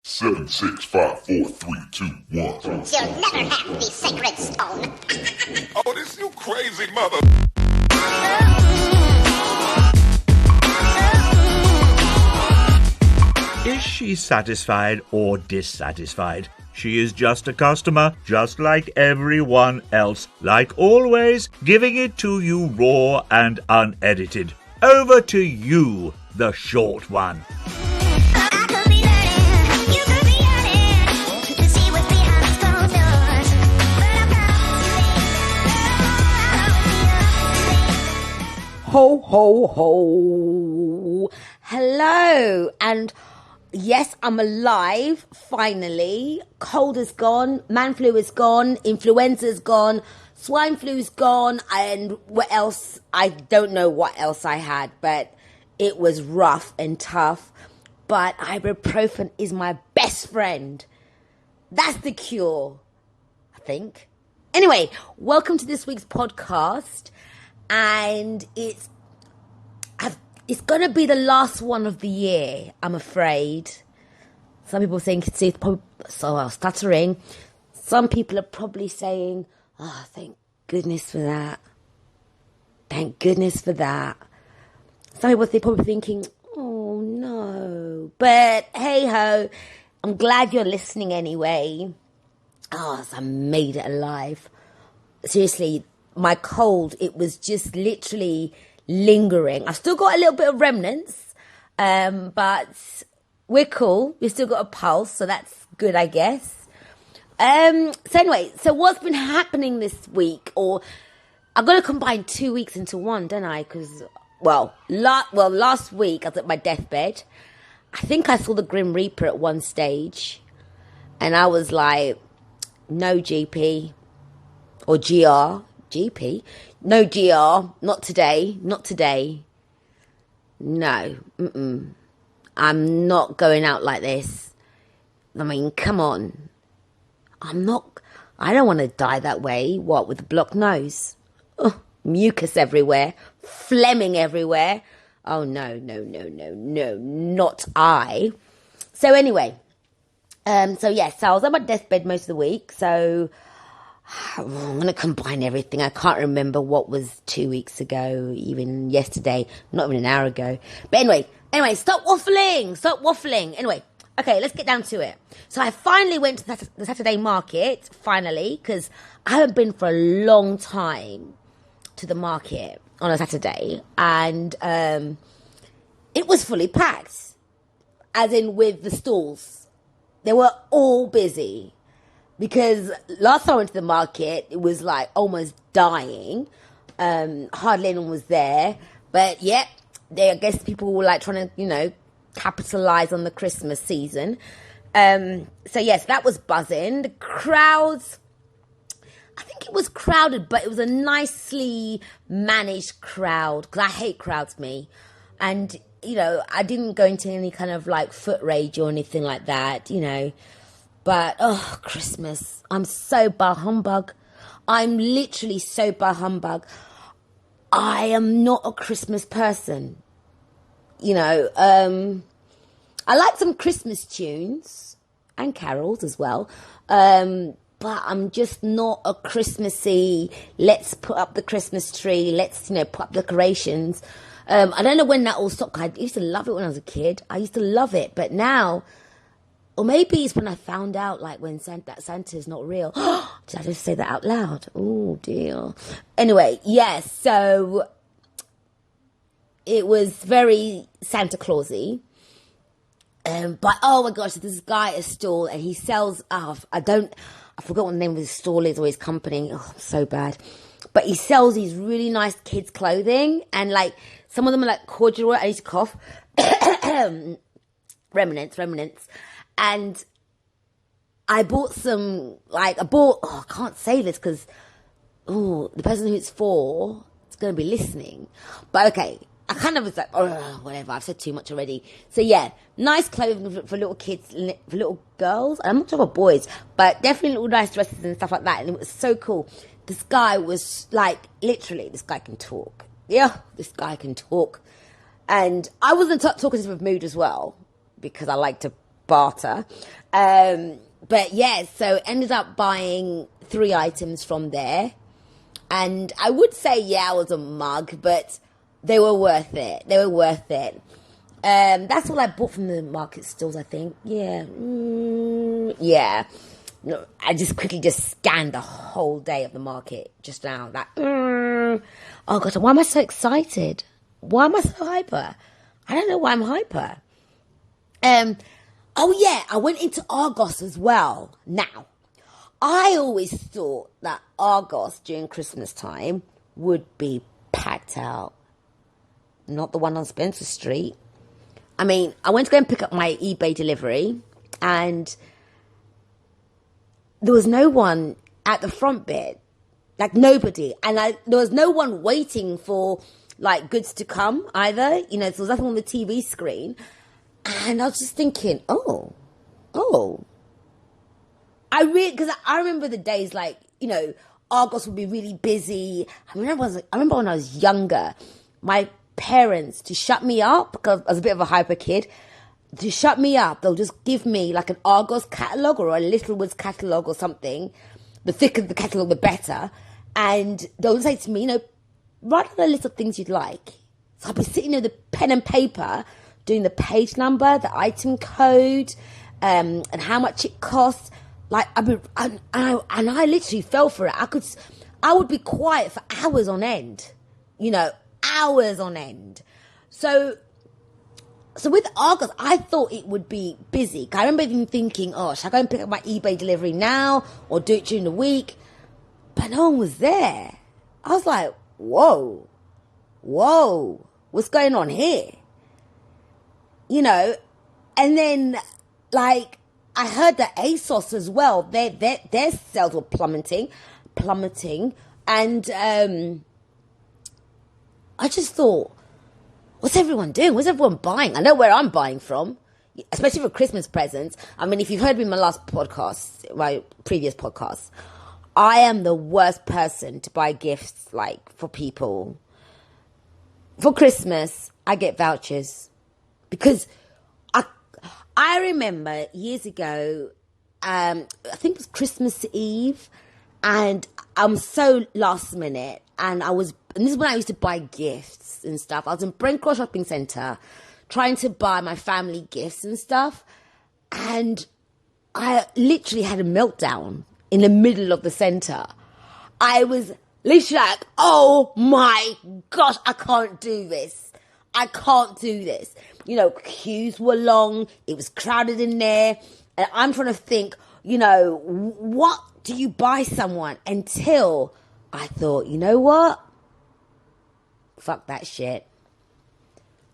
Seven, 6, 5, 4, 3, 2, 1. You'll never have the sacred stone. Oh, this you crazy mother. Is she satisfied or dissatisfied? She is just a customer, just like everyone else. Like always, giving it to you raw and unedited. Over to you, the short one. Ho, ho, ho. Hello. And yes, I'm alive, finally. Cold is gone. Man flu is gone. Influenza's gone. Swine flu's gone. And what else? I don't know what else I had, but it was rough and tough. But ibuprofen is my best friend. That's the cure, I think. Anyway, welcome to this week's podcast. And it's going to be the last one of the year, I'm afraid. Some people think it's probably, so I'm stuttering. Some people are probably saying, oh, thank goodness for that. Thank goodness for that. Some people are probably thinking, oh, no. But hey-ho, I'm glad you're listening anyway. Oh, so I made it alive. Seriously, my cold, it was just literally lingering. I've still got a little bit of remnants, but we're cool. We've still got a pulse, so that's good, I guess. So anyway, so what's been happening this week? Or I'm going to combine 2 weeks into one, don't I? Because, last week I was at my deathbed. I think I saw the Grim Reaper at one stage, and I was like, no GP or GR. GP? No GR, not today, no, I'm not going out like this. I mean, come on, I don't want to die that way. What, with a blocked nose? Oh, mucus everywhere, phlegming everywhere. Oh no, not I. So anyway, so I was on my deathbed most of the week, so I'm going to combine everything. I can't remember what was 2 weeks ago, even yesterday, not even an hour ago. But anyway, stop waffling. Anyway, okay, let's get down to it. So I finally went to the Saturday market, because I haven't been for a long time to the market on a Saturday. And it was fully packed, as in with the stalls. They were all busy. Because last time I went to the market, it was like almost dying. Hardly anyone was there. But I guess people were like trying to, capitalize on the Christmas season. So yes, that was buzzing. The crowds, I think it was crowded, but it was a nicely managed crowd. Because I hate crowds, me. And, I didn't go into any kind of like foot rage or anything like that, But, Christmas. I'm so bah humbug. I'm literally so bah humbug. I am not a Christmas person. I like some Christmas tunes and carols as well. But I'm just not a Christmassy, let's put up the Christmas tree, let's, put up decorations. I don't know when that all stopped. I used to love it when I was a kid. I used to love it. But now, or maybe it's when I found out, like, when Santa's not real. Did I just say that out loud? Oh, dear. Anyway, yes, so it was very Santa Clausy. But, oh, my gosh, this guy at a stall, and he sells, I forgot what the name of his stall is or his company. Oh, so bad. But he sells these really nice kids' clothing, and, like, some of them are, like, corduroy. I used to cough. Remnants. And I bought some, I can't say this because, the person who it's for is going to be listening. But okay, I kind of was like, whatever, I've said too much already. So yeah, nice clothing for little kids, for little girls. I'm not talking about boys, but definitely little nice dresses and stuff like that. And it was so cool. This guy was like, literally, this guy can talk. Yeah, this guy can talk. And I was in talkative mood as well, because I like to barter. But yeah, so ended up buying 3 items from there. And I would say, yeah, I was a mug, but they were worth it. They were worth it. That's all I bought from the market stalls, I think. Yeah. Yeah. No, I just quickly scanned the whole day of the market just now. Like, oh gosh, why am I so excited? Why am I so hyper? I don't know why I'm hyper. Oh yeah, I went into Argos as well. Now, I always thought that Argos during Christmas time would be packed out. Not the one on Spencer Street. I mean, I went to go and pick up my eBay delivery, and there was no one at the front bit. Like, nobody. And there was no one waiting for, like, goods to come either. You know, so there was nothing on the TV screen. And I was just thinking, oh. Because I remember the days, like, you know, Argos would be really busy. I remember when I was younger, my parents, to shut me up, because I was a bit of a hyper kid, to shut me up, they'll just give me like an Argos catalogue or a Littlewoods catalogue or something. The thicker the catalogue, the better. And they'll say to me, you know, write down the list of things you'd like. So I'll be sitting there with the pen and paper, doing the page number, the item code, and how much it costs. Like, and I literally fell for it. I would be quiet for hours on end. You know, hours on end. So with Argos, I thought it would be busy. I remember even thinking, oh, should I go and pick up my eBay delivery now or do it during the week? But no one was there. I was like, whoa, what's going on here? You know, and then, like, I heard that ASOS as well, their sales were plummeting. And I just thought, what's everyone doing? What's everyone buying? I know where I'm buying from, especially for Christmas presents. I mean, if you've heard me in my previous podcast, I am the worst person to buy gifts, like, for people. For Christmas, I get vouchers. Because I remember years ago, I think it was Christmas Eve, and I'm so last minute, and this is when I used to buy gifts and stuff. I was in Brent Cross Shopping Centre trying to buy my family gifts and stuff, and I literally had a meltdown in the middle of the centre. I was literally like, oh my gosh, I can't do this. You know, queues were long. It was crowded in there. And I'm trying to think, you know, what do you buy someone? Until I thought, you know what? Fuck that shit.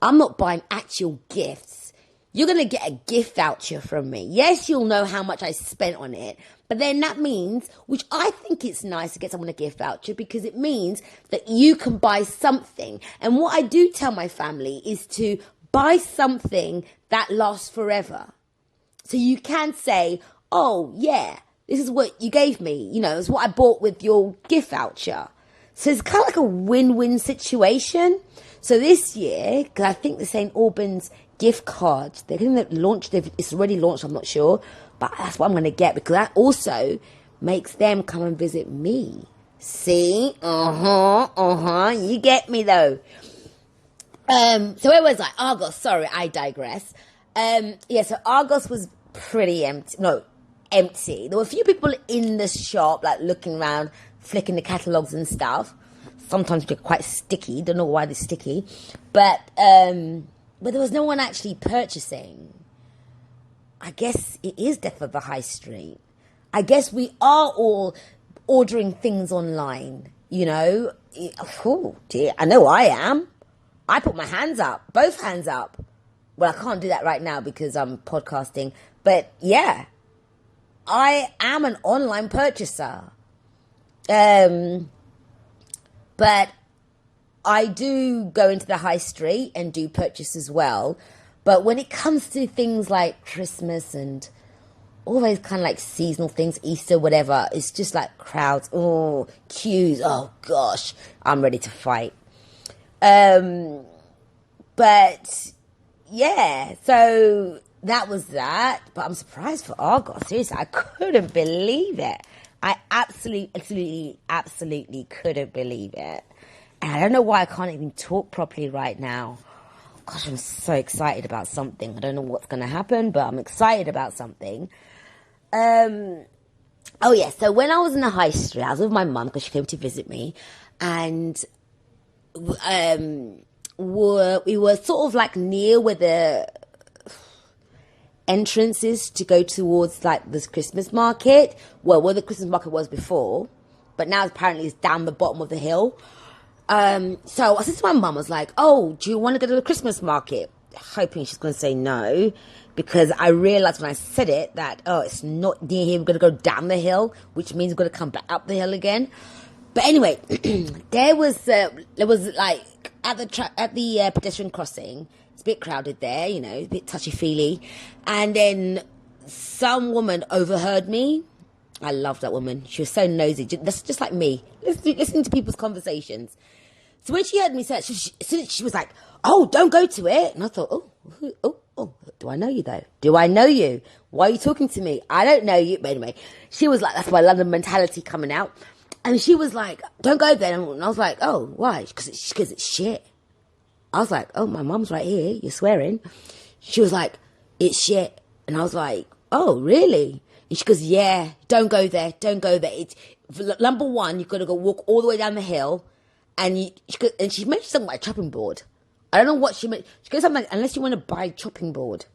I'm not buying actual gifts. You're going to get a gift voucher from me. Yes, you'll know how much I spent on it. But then that means, which I think it's nice to get someone a gift voucher, because it means that you can buy something. And what I do tell my family is to buy something that lasts forever. So you can say, oh yeah, this is what you gave me. You know, it's what I bought with your gift voucher. So it's kind of like a win-win situation. So this year, because I think the St. Albans gift cards, they're going to launch, it's already launched, I'm not sure, but that's what I'm going to get, because that also makes them come and visit me. See? You get me though. So where was I? Argos, sorry, I digress. So Argos was pretty empty. No, empty. There were a few people in the shop, like, looking around, flicking the catalogues and stuff. Sometimes they're quite sticky. Don't know why they're sticky. But there was no one actually purchasing. I guess it is death of the high street. I guess we are all ordering things online, you know. Oh, dear. I know I am. I put my hands up, both hands up. Well, I can't do that right now because I'm podcasting. But, yeah, I am an online purchaser. But I do go into the high street and do purchase as well. But when it comes to things like Christmas and all those kind of like seasonal things, Easter, whatever, it's just like crowds, queues, oh gosh, I'm ready to fight. But yeah, so that was that. But I'm surprised for Argos. Seriously, I couldn't believe it. I absolutely couldn't believe it. And I don't know why I can't even talk properly right now. Gosh, I'm so excited about something. I don't know what's going to happen, but I'm excited about something. Oh, yeah, so when I was in the high street, I was with my mum because she came to visit me. And we were sort of like near where the entrances to go towards like this Christmas market. Well, where the Christmas market was before, but now apparently it's down the bottom of the hill. So I said to my mum, I was like, oh, do you want to go to the Christmas market? Hoping she's going to say no, because I realised when I said it that, oh, it's not near here, we're going to go down the hill, which means we're going to come back up the hill again. But anyway, there was like at the pedestrian crossing, it's a bit crowded there, you know, a bit touchy-feely. And then some woman overheard me. I love that woman. She was so nosy. That's just like me, listening to people's conversations. So when she heard me say it, she was like, oh, don't go to it. And I thought, oh, do I know you though? Do I know you? Why are you talking to me? I don't know you. But anyway, she was like, that's my London mentality coming out. And she was like, don't go there. And I was like, oh, why? Because it's shit. I was like, oh, my mum's right here. You're swearing. She was like, it's shit. And I was like, oh, really? And she goes, yeah, don't go there. Don't go there. It's, number one, you've got to go walk all the way down the hill. And she mentioned something like a chopping board. I don't know what she meant. She goes something like, unless you want to buy a chopping board.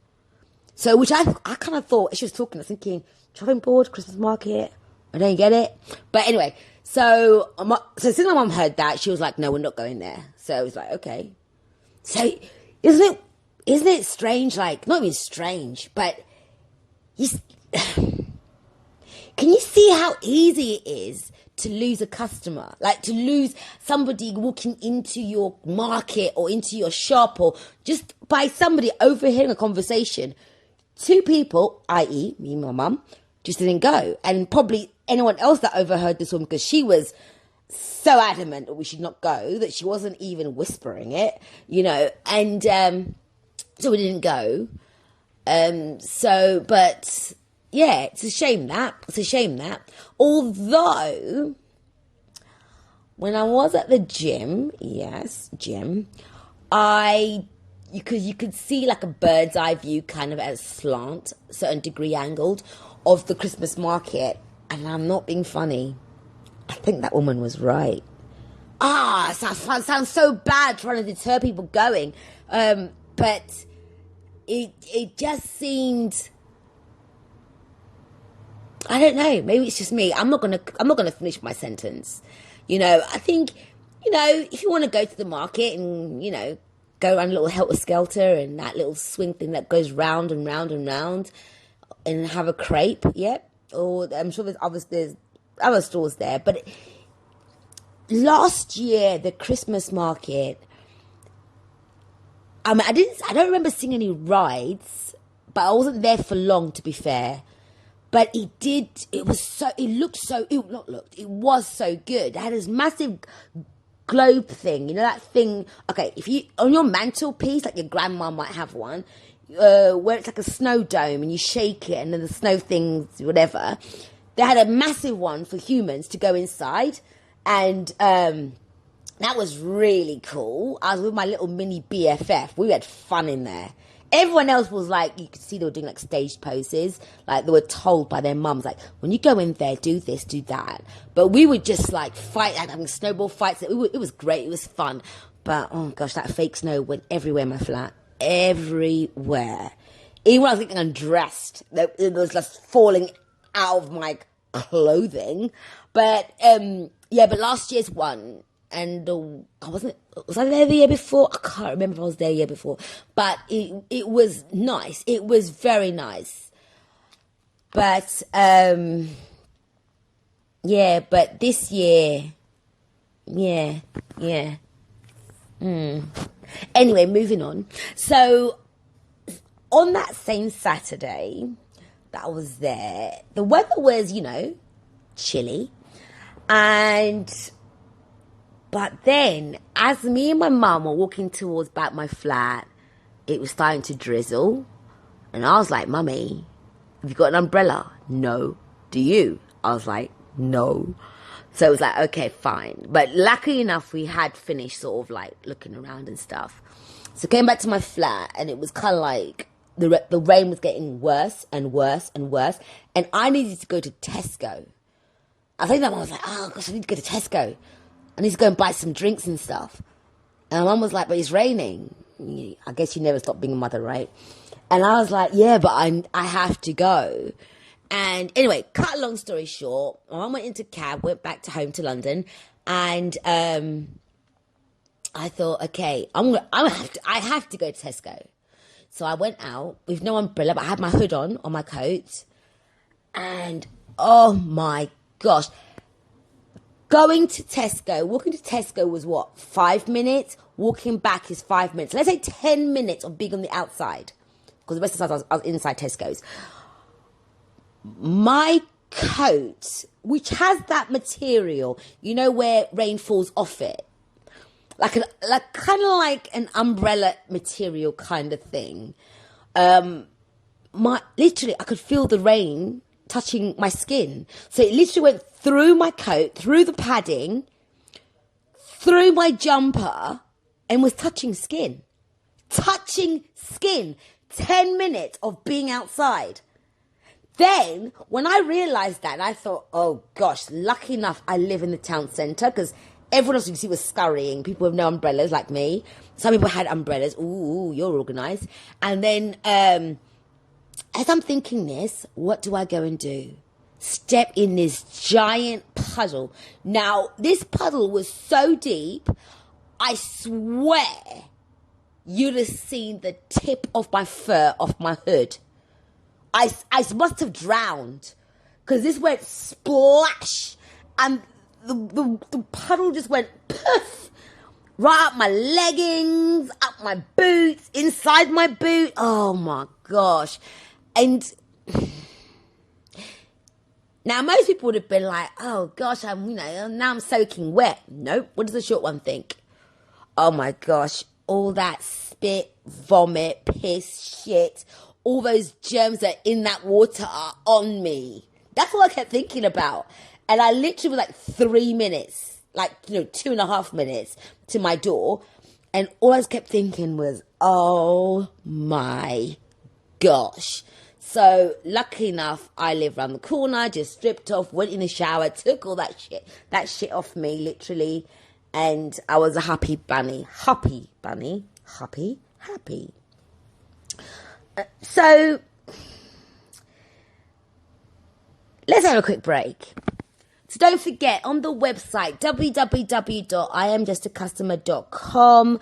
So, which I kind of thought, as she was talking, I was thinking, chopping board, Christmas market, I don't get it. But anyway, so since my mum heard that, she was like, no, we're not going there. So I was like, okay. So, isn't it strange, like, not even strange, but can you see how easy it is to lose a customer, like to lose somebody walking into your market or into your shop, or just by somebody overhearing a conversation? Two people, i.e. me and my mum, just didn't go. And probably anyone else that overheard this one, because she was so adamant that we should not go, that she wasn't even whispering it, you know, and so we didn't go. But yeah, it's a shame that. Although, when I was at the gym, you could see like a bird's eye view, kind of at a slant, certain degree angled, of the Christmas market. And I'm not being funny. I think that woman was right. It sounds so bad trying to deter people going. But it just seemed, I don't know, maybe it's just me. I'm not gonna finish my sentence. You know, I think, you know, if you want to go to the market and, you know, go around a little helter-skelter and that little swing thing that goes round and round and round and have a crepe, yep. Or I'm sure there's other stores there. But last year, the Christmas market, I mean, I don't remember seeing any rides, but I wasn't there for long, to be fair. But it was so good. It had this massive globe thing, you know, that thing, okay, if you, on your mantelpiece, like your grandma might have one, where it's like a snow dome and you shake it and then the snow things, whatever. They had a massive one for humans to go inside, and that was really cool. I was with my little mini BFF. We had fun in there. Everyone else was like, you could see they were doing like stage poses, like they were told by their mums, like, when you go in there, do this, do that. But we would just like fight, like having snowball fights. It was great, it was fun. But oh gosh, that fake snow went everywhere in my flat. Everywhere. Even when I was getting undressed, it was just falling out of my clothing. But but last year's one, and was I there the year before? I can't remember if I was there the year before. But it was nice. It was very nice. But but this year, Anyway, moving on. So, on that same Saturday that I was there, the weather was, you know, chilly. But then, as me and my mum were walking towards back my flat, it was starting to drizzle. And I was like, Mummy, have you got an umbrella? No. Do you? I was like, no. So it was like, okay, fine. But luckily enough, we had finished sort of like looking around and stuff. So I came back to my flat, and it was kind of like the rain was getting worse and worse and worse. And I needed to go to Tesco. I think that mum was like, oh gosh, I need to go to Tesco. I need to go and buy some drinks and stuff. And my mum was like, but it's raining. I guess you never stop being a mother, right? And I was like, yeah, but I have to go. And anyway, cut a long story short, my mum went into cab, went back to home to London, and I thought, okay, I have to go to Tesco. So I went out with no umbrella, but I had my hood on my coat. And oh my gosh, walking to Tesco was what, 5 minutes? Walking back is 5 minutes. Let's say 10 minutes of being on the outside, because the rest of the time I was inside Tesco's. My coat, which has that material, you know, where rain falls off it, like kind of like an umbrella material kind of thing. Literally, I could feel the rain touching my skin. So it literally went through my coat, through the padding, through my jumper, and was touching skin. Touching skin. 10 minutes of being outside. Then, when I realised that, I thought, oh gosh, lucky enough I live in the town centre, because everyone else you see was scurrying. People with no umbrellas like me. Some people had umbrellas. Ooh, you're organised. And then, as I'm thinking this, what do I go and do? Step in this giant puddle. Now, this puddle was so deep, I swear you'd have seen the tip of my fur off my hood. I must have drowned, because this went splash, and the puddle just went poof, right up my leggings, up my boots, inside my boot. Oh my gosh. And now most people would have been like, oh gosh, now I'm soaking wet. Nope. What does the short one think? Oh my gosh, all that spit, vomit, piss, shit, all those germs that are in that water are on me. That's all I kept thinking about. And I literally was like 3 minutes, 2.5 minutes to my door. And all I kept thinking was, oh my gosh. So lucky enough, I live around the corner, just stripped off, went in the shower, took all that shit off me, literally. And I was a happy bunny. Happy bunny. Happy. So let's have a quick break. So don't forget, on the website, www.iamjustacustomer.com,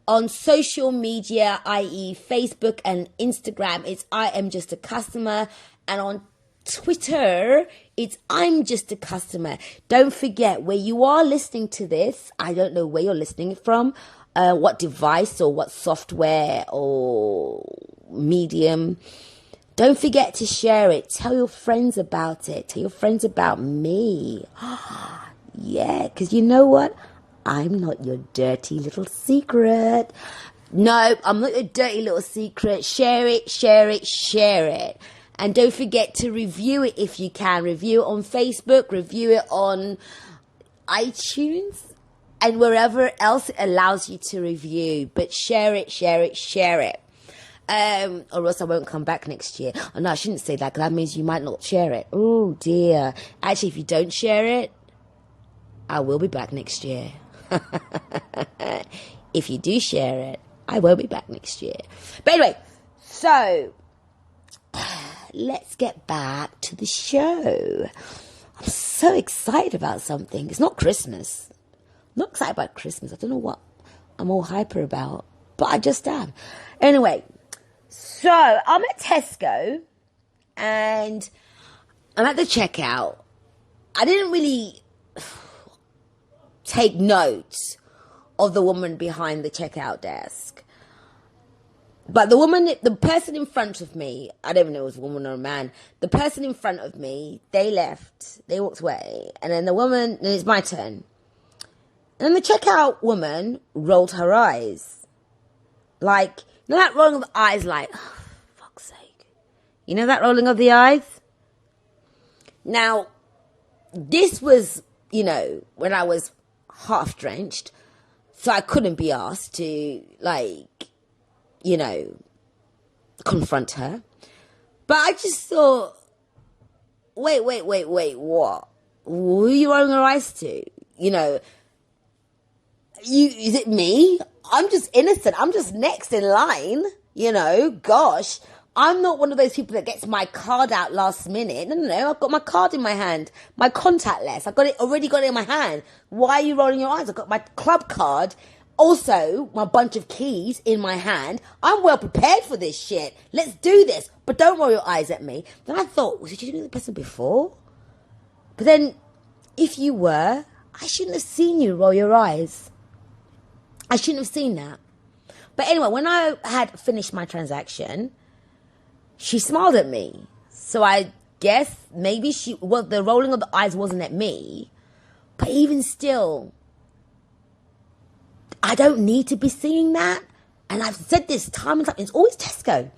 on social media, i.e. Facebook and Instagram, it's I Am Just a Customer, and on Twitter, it's I'm Just a Customer. Don't forget, where you are listening to this, I don't know where you're listening from, what device or what software or medium, don't forget to share it. Tell your friends about it. Tell your friends about me. Yeah, because you know what? I'm not your dirty little secret. No, I'm not your dirty little secret. Share it. And don't forget to review it if you can. Review it on Facebook. Review it on iTunes. And wherever else it allows you to review. But share it. Or else I won't come back next year. Oh no, I shouldn't say that, because that means you might not share it. Oh dear. Actually, if you don't share it, I will be back next year. If you do share it, I won't be back next year. But anyway, so let's get back to the show. I'm so excited about something. It's not Christmas. I'm not excited about Christmas. I don't know what I'm all hyper about, but I just am. Anyway, so I'm at Tesco and I'm at the checkout. I didn't really take notes of the woman behind the checkout desk. But the person in front of me, I don't even know if it was a woman or a man, the person in front of me, they left, they walked away. And then and it's my turn. And then the checkout woman rolled her eyes. Like, you know that rolling of the eyes like, oh, fuck's sake. You know that rolling of the eyes? Now, this was, when I was half drenched, so I couldn't be asked to, confront her. But I just thought, wait, what? Who are you rolling your eyes to? Is it me? I'm just innocent. I'm just next in line, gosh. I'm not one of those people that gets my card out last minute. No. I've got my card in my hand. My contactless. Already got it in my hand. Why are you rolling your eyes? I've got my club card. Also, my bunch of keys in my hand. I'm well prepared for this shit. Let's do this. But don't roll your eyes at me. Then I thought, did you know the person before? But then, if you were, I shouldn't have seen you roll your eyes. I shouldn't have seen that. But anyway, when I had finished my transaction, she smiled at me. So I guess maybe the rolling of the eyes wasn't at me. But even still, I don't need to be seeing that. And I've said this time and time. It's always Tesco.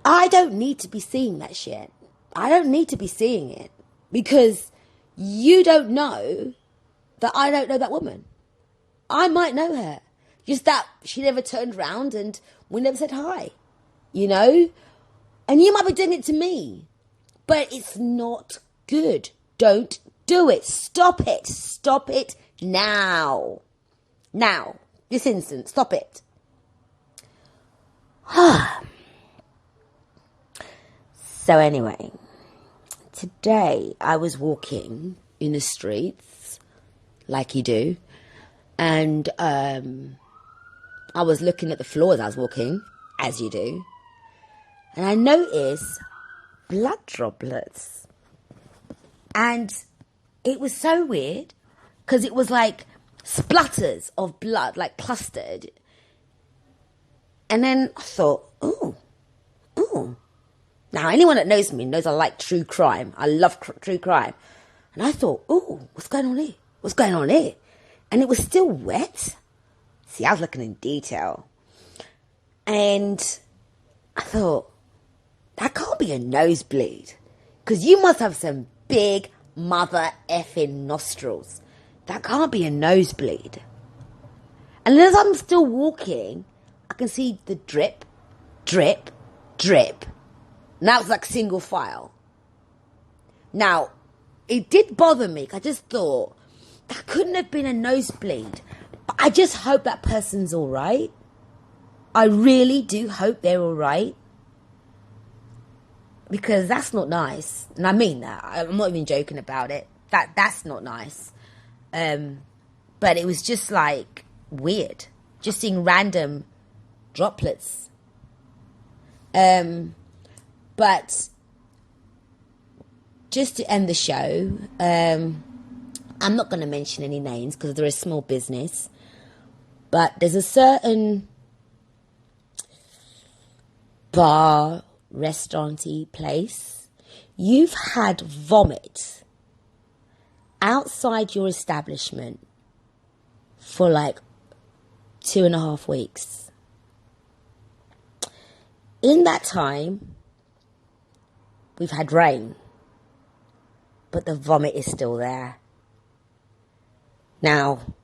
I don't need to be seeing that shit. I don't need to be seeing it. Because you don't know that I don't know that woman. I might know her. Just that she never turned around and we never said hi. And you might be doing it to me. But it's not good. Don't do it. Stop it. Stop it now. Now. This instant. Stop it. So anyway, today I was walking in the streets, like you do, and I was looking at the floor as I was walking, as you do, and I noticed blood droplets. And it was so weird, because it was like splutters of blood, like clustered. And then I thought, ooh. Now, anyone that knows me knows I like true crime. I love true crime. And I thought, ooh, what's going on here? What's going on here? And it was still wet. See, I was looking in detail. And I thought, that can't be a nosebleed. Because you must have some big mother effing nostrils. That can't be a nosebleed. And as I'm still walking, I can see the drip, drip, drip. Now it's like single file. Now, it did bother me. I just thought, that couldn't have been a nosebleed. But I just hope that person's all right. I really do hope they're all right. Because that's not nice. And I mean that. I'm not even joking about it. That's not nice. But it was just like weird. Just seeing random droplets. But just to end the show, I'm not going to mention any names because they're a small business. But there's a certain bar, restaurant-y place. You've had vomit outside your establishment for like 2.5 weeks. In that time, we've had rain, but the vomit is still there. Now,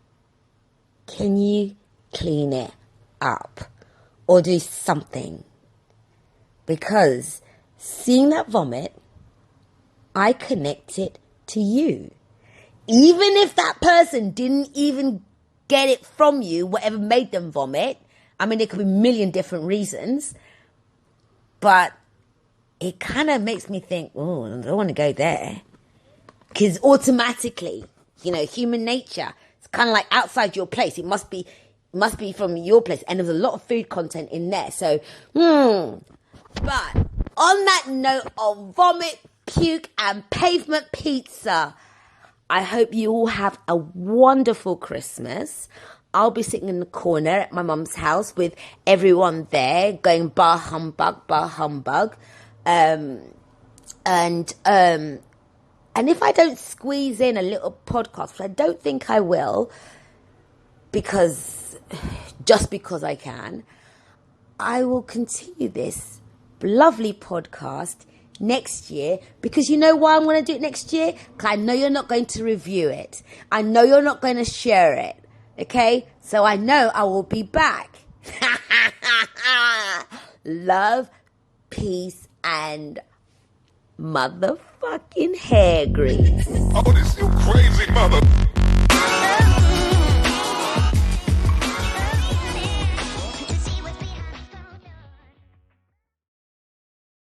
can you clean it up or do something? Because seeing that vomit, I connect it to you. Even if that person didn't even get it from you, whatever made them vomit. I mean, there could be a million different reasons. But it kind of makes me think, oh, I don't want to go there. Because automatically, human nature, it's kind of like outside your place. It must be from your place. And there's a lot of food content in there. So, But on that note of vomit, puke, and pavement pizza, I hope you all have a wonderful Christmas. I'll be sitting in the corner at my mum's house with everyone there going bah humbug, bah humbug. And if I don't squeeze in a little podcast, which I don't think I will, just because I can, I will continue this lovely podcast next year, because you know why I'm going to do it next year? Because I know you're not going to review it. I know you're not going to share it. Okay? So I know I will be back. Love, peace, and motherfucking hair grease. Oh, this you crazy mother.